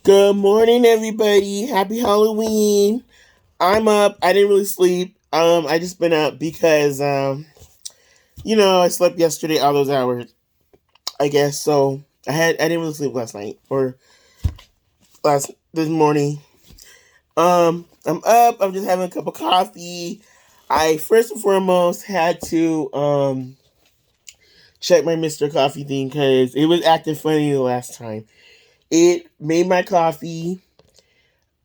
Good morning, everybody. Happy Halloween. I'm up. I didn't really sleep. I just been up because I slept yesterday all those hours. I guess so. I didn't really sleep last night or last this morning. I'm up. I'm just having a cup of coffee. I first and foremost had to check my Mr. Coffee thing because it was acting funny the last time. It made my coffee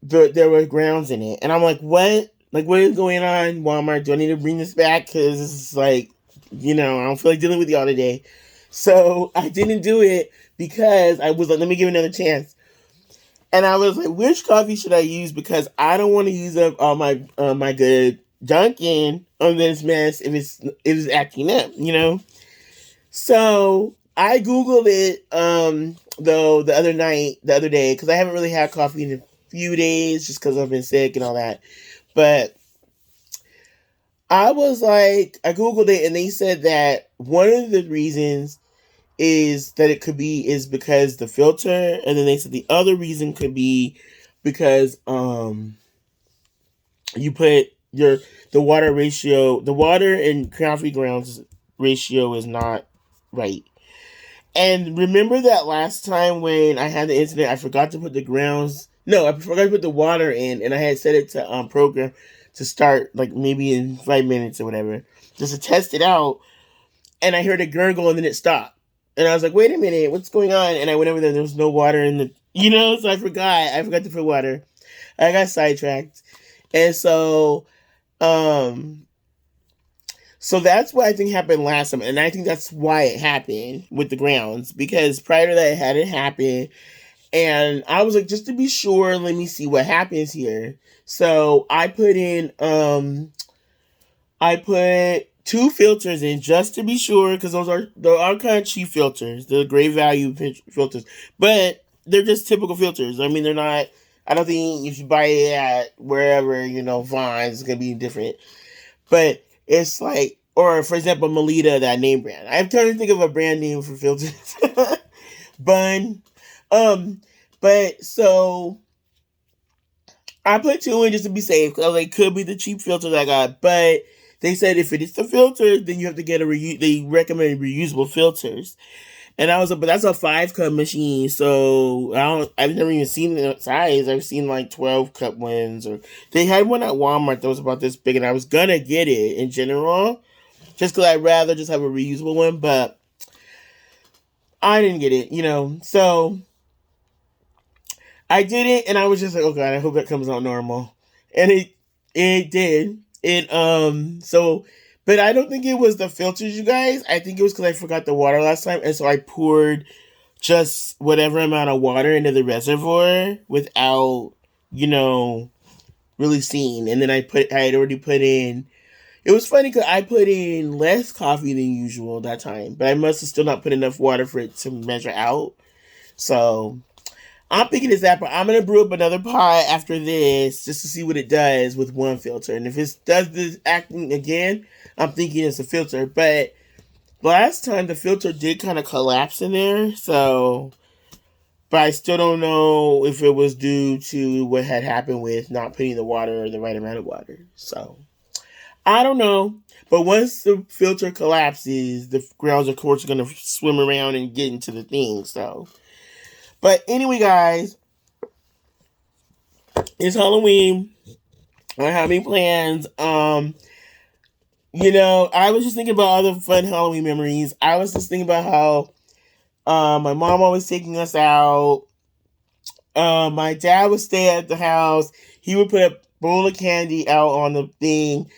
there were grounds in it, and I'm like, what? Like, what is going on, Walmart? Do I need to bring this back? Because this is like, I don't feel like dealing with y'all today. So I didn't do it because I was like, let me give it another chance. And I was like, which coffee should I use? Because I don't want to use up all my good Dunkin' on this mess if it's acting up. So I googled it though the other day because I haven't really had coffee in a few days just because I've been sick and all that. But I was like, I googled it and they said that one of the reasons is that it could be is because the filter, and then they said the other reason could be because you put the water and coffee grounds ratio is not right. And remember that last time when I had the incident, I forgot to put the grounds. No, I forgot to put the water in, and I had set it to program to start like maybe in 5 minutes or whatever, just to test it out. And I heard a gurgle, and then it stopped. And I was like, "Wait a minute, what's going on?" And I went over there. There was no water in the. So I forgot. I forgot to put water. I got sidetracked, and um, so that's what I think happened last time, and I think that's why it happened with the grounds because prior to that, it hadn't happened, and I was like, just to be sure, let me see what happens here. So I put two filters in just to be sure because those are kind of cheap filters, the great value filters, but they're just typical filters. I mean, they're not. I don't think if you buy it at wherever Vons, it's gonna be different. But it's like, or for example, Melita, that name brand. I'm trying to think of a brand name for filters. Bun. Um, but so I put two in just to be safe because I was like, could be the cheap filter that I got. But they said if it is the filter, then you have to get they recommend reusable filters. And I was like, but that's a 5 cup machine, so I've never even seen the size. I've seen like 12 cup ones, or they had one at Walmart that was about this big, and I was gonna get it in general, just because I'd rather just have a reusable one, but I didn't get it. So I did it, and I was just like, oh god, I hope that comes out normal, and it did. But I don't think it was the filters, you guys. I think it was because I forgot the water last time, and so I poured just whatever amount of water into the reservoir without, you know, really seeing. And then I had already put in. It was funny because I put in less coffee than usual that time, but I must have still not put enough water for it to measure out. So I'm thinking it's that, but I'm gonna brew up another pot after this just to see what it does with one filter. And if it does this acting again, I'm thinking it's a filter. But last time the filter did kind of collapse in there, so but I still don't know if it was due to what had happened with not putting the water or the right amount of water. So I don't know. But once the filter collapses, the grounds, of course, are going to swim around and get into the thing. So, but anyway, guys, it's Halloween. I don't have any plans. I was just thinking about all the fun Halloween memories. I was just thinking about how my mom always taking us out. My dad would stay at the house. He would put a bowl of candy out on the thing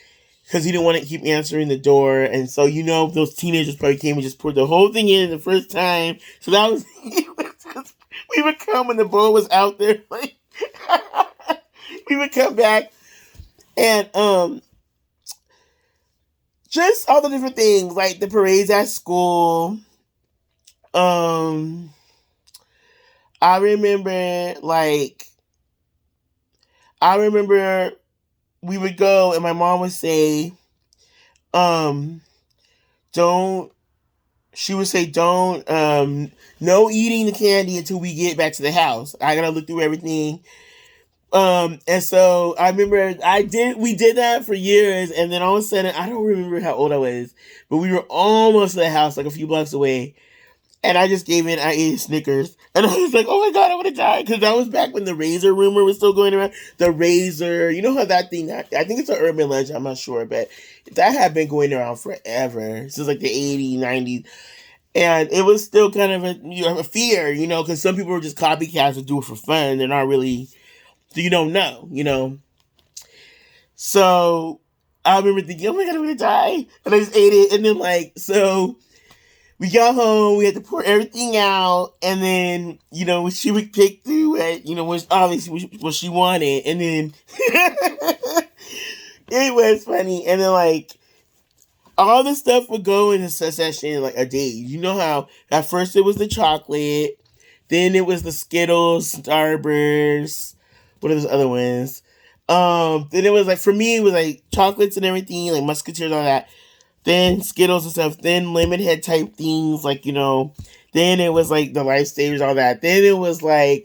because he didn't want to keep answering the door. And so, those teenagers probably came and just poured the whole thing in the first time. So that was, we would come when the bowl was out there. Like, we would come back and, just all the different things, like the parades at school. Um, I remember, like, I remember we would go and my mom would say, um, don't she would say, "Don't, no eating the candy until we get back to the house. I gotta look through everything." And so I remember we did that for years, and then all of a sudden, I don't remember how old I was, but we were almost at the house, like a few blocks away, and I just gave in. I ate Snickers, and I was like, "Oh my god, I want to die!" Because that was back when the razor rumor was still going around. The razor, you know how that thing? I think it's an urban legend. I'm not sure, but that had been going around forever since like the 80s, 90s, and it was still kind of a fear, because some people were just copycats and do it for fun. They're not really. So you don't know. So I remember thinking, "Oh my god, I'm gonna die," and I just ate it, and then so we got home, we had to pour everything out, and then, she would pick through it, was obviously what she wanted, and then it was funny, and then all the stuff would go in a succession like a day. You know how at first it was the chocolate, then it was the Skittles, Starburst, what are those other ones? Then it was for me, it was chocolates and everything, like Musketeers, all that. Then Skittles and stuff. Then lemon head type things, Then it was the Lifesavers, all that. Then it was the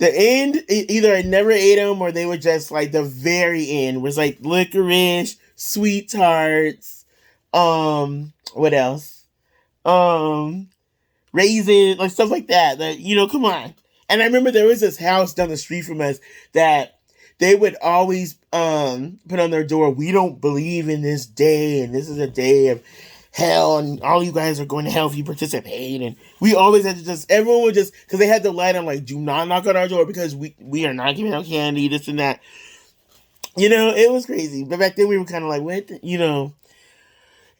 end. Either I never ate them or they were just the very end was licorice, sweet tarts. What else? Raisin, stuff like that. Come on. And I remember there was this house down the street from us that they would always put on their door, "We don't believe in this day, and this is a day of hell, and all you guys are going to hell if you participate." And we always had to everyone would because they had the light on, "Do not knock on our door because we are not giving out candy, this and that." It was crazy. But back then we were kind of what?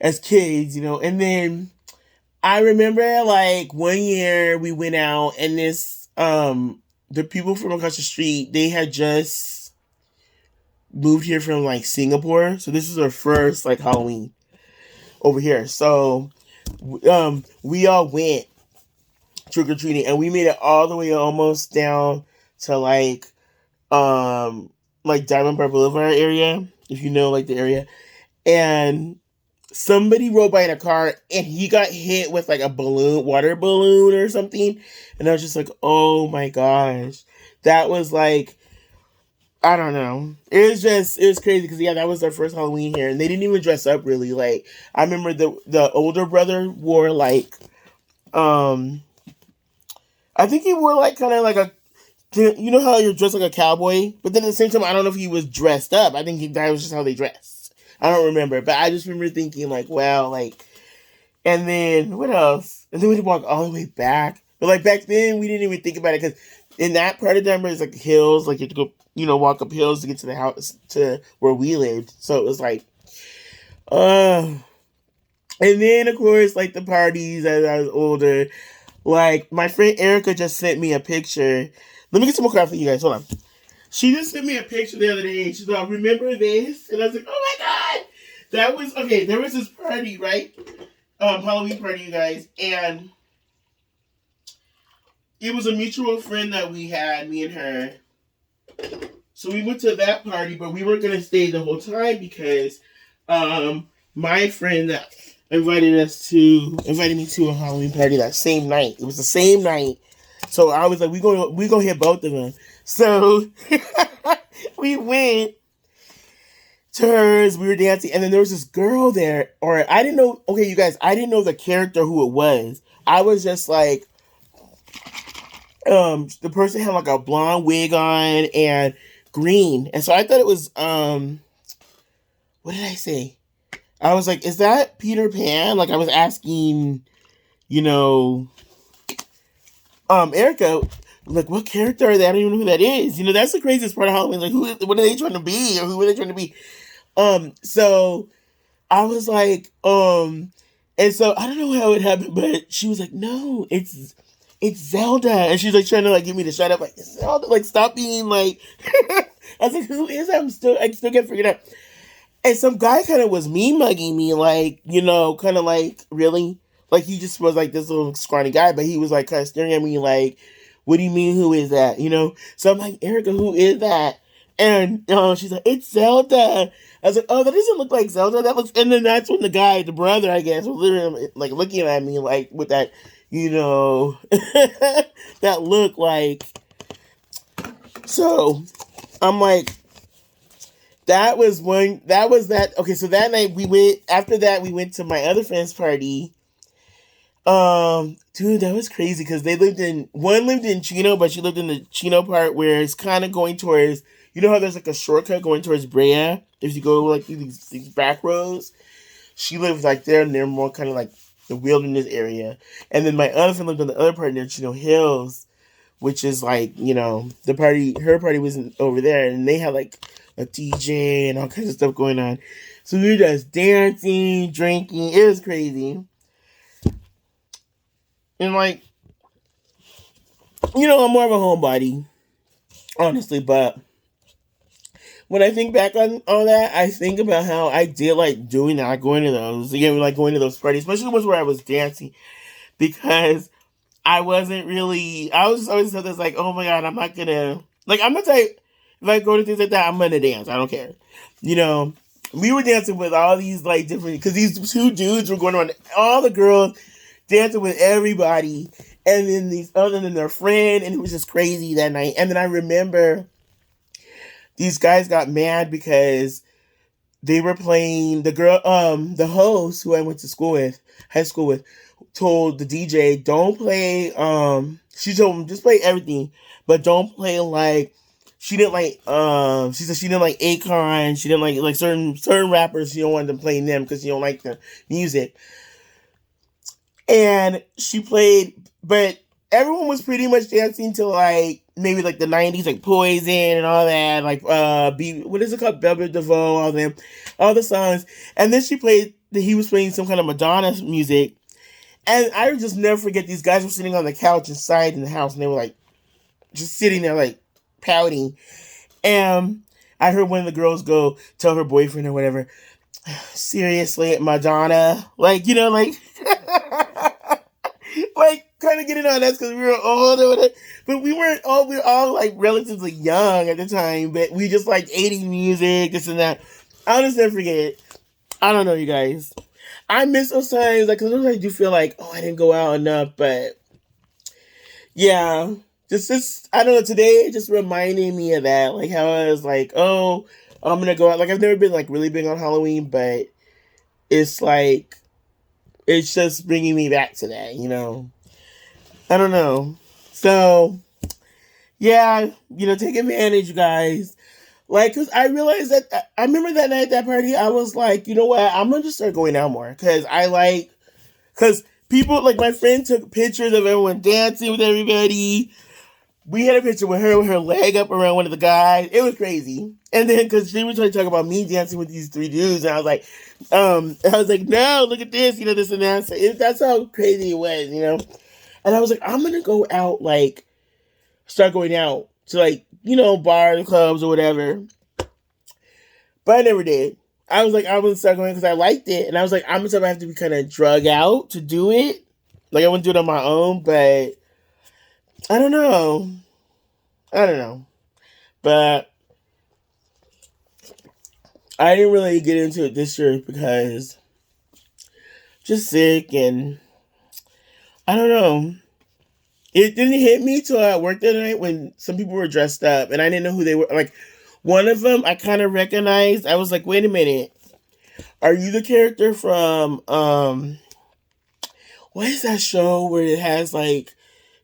As kids, and then I remember 1 year we went out and the people from across the street, they had just moved here from Singapore. So this is our first Halloween over here. So we all went trick or treating and we made it all the way almost down to Diamond Bar Boulevard area, if you know the area. And somebody rode by in a car and he got hit with a water balloon or something. And I was just "Oh my gosh." That was I don't know. It was crazy because that was our first Halloween here, and they didn't even dress up really. I remember the older brother wore I think he wore kind of a, you know how you're dressed like a cowboy, but then at the same time I don't know if he was dressed up. I think that was just how they dressed. I don't remember, but I just remember thinking wow, and then what else? And then we'd walk all the way back, but back then we didn't even think about it because in that part of Denver is hills, you have to go, walk up hills to get to the house to where we lived. So it was and then of course the parties as I was older. My friend Erica just sent me a picture. Let me get some more coffee for you guys. Hold on. She just sent me a picture the other day. She's like, "Remember this?" And I was "Oh my god!" That was okay. There was this party, right? Halloween party, you guys, and it was a mutual friend that we had, me and her. So we went to that party, but we weren't gonna stay the whole time because my friend that invited me to a Halloween party that same night. It was the same night. So I was we gonna hit both of them. So we went to hers, we were dancing, and then there was this girl there, or I didn't know, okay, you guys, I didn't know the character who it was. I was just the person had a blonde wig on and green. And so I thought it was, what did I say? I was "Is that Peter Pan?" I was asking, Erica, what character are they? I don't even know who that is. That's the craziest part of Halloween. What are they trying to be? Or who are they trying to be? So I was and so I don't know how it happened, but she was "No, it's Zelda." And she's trying to get me to shut up. It's Zelda. Stop being I was "Who is that?" I still can't figure it out. And some guy kind of was me mugging me, kind of really? He just was this little scrawny guy, but he was kind of staring at me "What do you mean, who is that?" So I'm "Erica, who is that?" And she's like, it's Zelda. I was like, oh, that doesn't look like Zelda. That looks, and then that's when the guy, the brother, I guess, was literally like looking at me like with that, that look like. So I'm like, that was one. That was that. Okay, so that night we went. After that, we went to my other friend's party. Dude, that was crazy because they lived in Chino, but she lived in the Chino part where it's kind of going towards. You know how there's like a shortcut going towards Brea if you go like through these back roads. She lived like there, and they're more kind of like the wilderness area. And then my other friend lived on the other part near Chino Hills, which is like the party. Her party wasn't over there, and they had like a DJ and all kinds of stuff going on. So we were just dancing, drinking. It was crazy. And like, I'm more of a homebody, honestly, but when I think back on all that, I think about how I did like doing that, going to those, again, like going to those parties, especially the ones where I was dancing, because I wasn't really, I was always said this like, oh my God, I'm not gonna, like, I'm the type, if I go to things like that, I'm gonna dance, I don't care. We were dancing with all these like different, because these two dudes were going on, all the girls dancing with everybody, and then these other than their friend, and it was just crazy that night. And then I remember these guys got mad because they were playing the host who I went to school with, high school with, told the DJ, don't play, she told him, just play everything, but don't play like, she didn't like, she said she didn't like Akon, she didn't like certain rappers, she don't want them playing them because she don't like the music. And she played, but everyone was pretty much dancing to like maybe like the 90s, like Poison and all that, like what is it called, Belle DeVoe, all them, all the songs. And then he was playing some kind of Madonna music, and I would just never forget, these guys were sitting on the couch inside in the house, and they were like just sitting there like pouting. And I heard one of the girls go tell her boyfriend or whatever, seriously, Madonna, like like like kind of getting on us because we were older, but we were all like relatively young at the time, but we just like 80s music, this and that. I'll just never forget it. I don't know, you guys. I miss those times, like, because sometimes I do feel like, oh, I didn't go out enough, but yeah, just I don't know. Today it just reminded me of that, like how I was like, oh, I'm gonna go out. Like I've never been like really big on Halloween, but it's like it's just bringing me back to that, I don't know. So yeah, take advantage, guys. Like, cause I realized that I remember that night at that party, I was like, you know what, I'm gonna just start going out more, cause people, like my friend took pictures of everyone dancing with everybody. We had a picture with her leg up around one of the guys. It was crazy. And then, cause she was trying to talk about me dancing with these three dudes, and I was like, no, look at this, this and that. So that's how crazy it was, And I was like, I'm gonna go out, like, start going out to like, bars, clubs, or whatever. But I never did. I was like, I'm gonna start going because I liked it, and I was like, I'm gonna have to be kind of drug out to do it. Like I wouldn't do it on my own, but I don't know. But I didn't really get into it this year because just sick, and I don't know. It didn't hit me till I worked that night when some people were dressed up, and I didn't know who they were. Like, one of them I kind of recognized. I was like, wait a minute. Are you the character from, what is that show where it has like,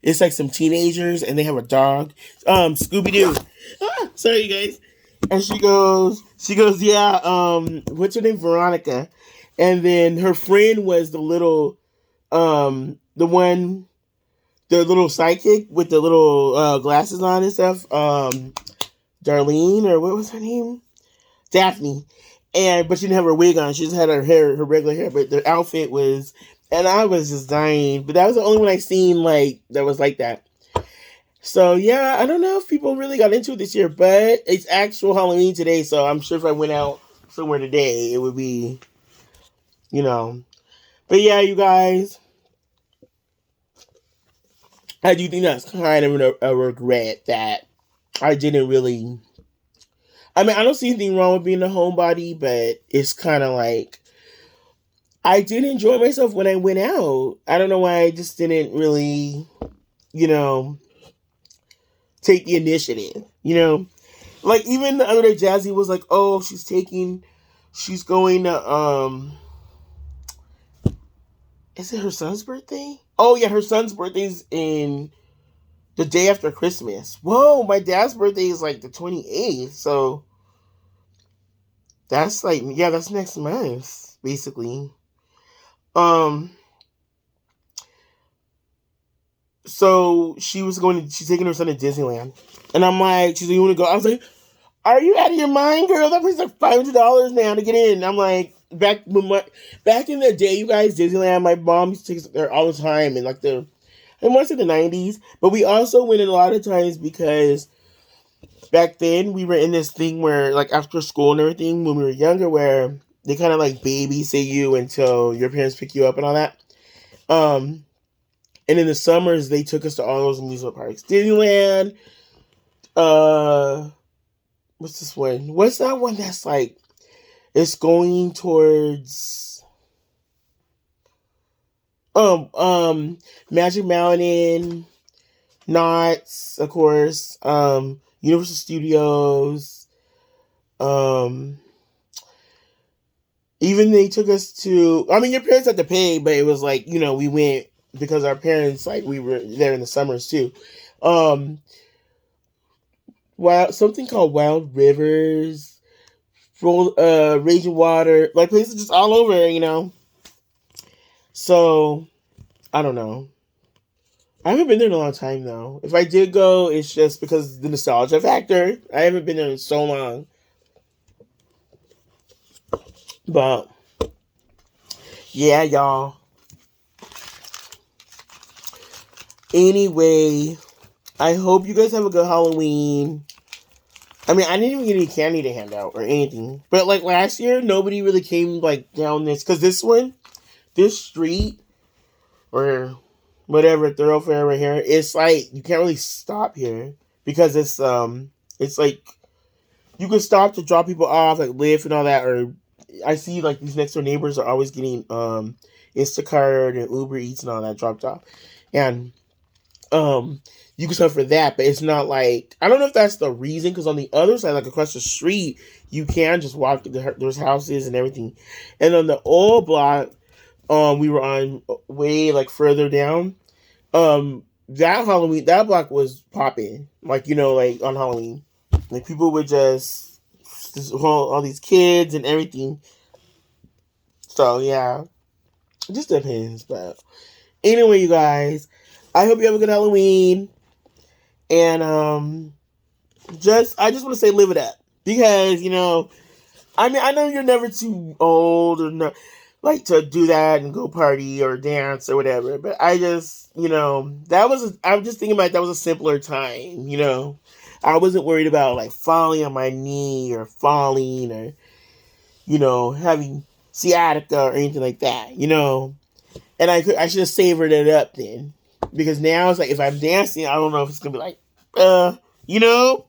it's like some teenagers and they have a dog? Scooby-Doo. Sorry, you guys. And she goes, yeah, what's her name? Veronica. And then her friend was the little, the little sidekick with the little glasses on and stuff. Darlene, or what was her name? Daphne. But she didn't have her wig on. She just had her regular hair. But the outfit was, and I was just dying. But that was the only one I seen like that was like that. So yeah, I don't know if people really got into it this year, but it's actual Halloween today. So I'm sure if I went out somewhere today, it would be, But yeah, you guys, I do think that's kind of a regret that I didn't really I mean, I don't see anything wrong with being a homebody, but it's kind of like I did enjoy myself when I went out. I don't know why I just didn't really, you know, take the initiative. Like even the other day, Jazzy was like, "Oh, she's going to is it her son's birthday? Oh yeah, her son's birthday's in the day after Christmas. Whoa, my dad's birthday is like the 28th, so that's like yeah, that's next month basically. Um, so she's taking her son to Disneyland, and I'm like, she's like, you want to go? I was like, are you out of your mind, girl? That place is like $500 now to get in. I'm like, back in the day, you guys, Disneyland, my mom used to take us there all the time, and like I want to say the 90s, but we also went in a lot of times because back then we were in this thing where like after school and everything when we were younger, where they kind of like babysit you until your parents pick you up and all that. Um, and in the summers they took us to all those amusement parks, Disneyland. Uh, what's this one? What's that one that's like it's going towards Magic Mountain, Knott's, of course, Universal Studios, um, even they took us to. I mean, your parents had to pay, but it was like we went because our parents like we were there in the summers too. Um, something called Wild Rivers, Raging Water, like places just all over. So I don't know. I haven't been there in a long time though. If I did go, it's just because the nostalgia factor. I haven't been there in so long. But yeah, y'all. Anyway, I hope you guys have a good Halloween. I mean, I didn't even get any candy to hand out or anything. But like last year, nobody really came like down because this street or whatever thoroughfare right here, it's like you can't really stop here because it's like you can stop to drop people off, like Lyft and all that, or I see like these next door neighbors are always getting Instacart and Uber Eats and all that dropped off. And you can stop for that, but it's not like I don't know if that's the reason, because on the other side, like across the street, you can just walk there's houses and everything. And on the old block, we were on way like further down. That block was popping, like like on Halloween, like people would just all these kids and everything. So yeah, it just depends. But anyway, you guys, I hope you have a good Halloween, and I just want to say live it up because I mean I know you're never too old or not like to do that and go party or dance or whatever, but I just I'm just thinking about that was a simpler time. I wasn't worried about like falling on my knee or falling or having sciatica or anything like that. And I should have savored it up then, because now it's like if I'm dancing, I don't know if it's gonna be like you know.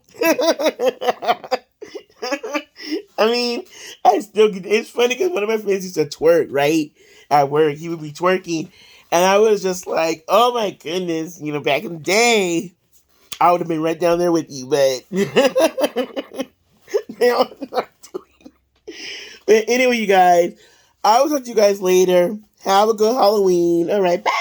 I mean, it's funny because one of my friends used to twerk, right? At work, he would be twerking, and I was just like, oh my goodness, back in the day, I would have been right down there with you, but now I'm not doing it. But anyway, you guys, I will talk to you guys later. Have a good Halloween. All right, bye.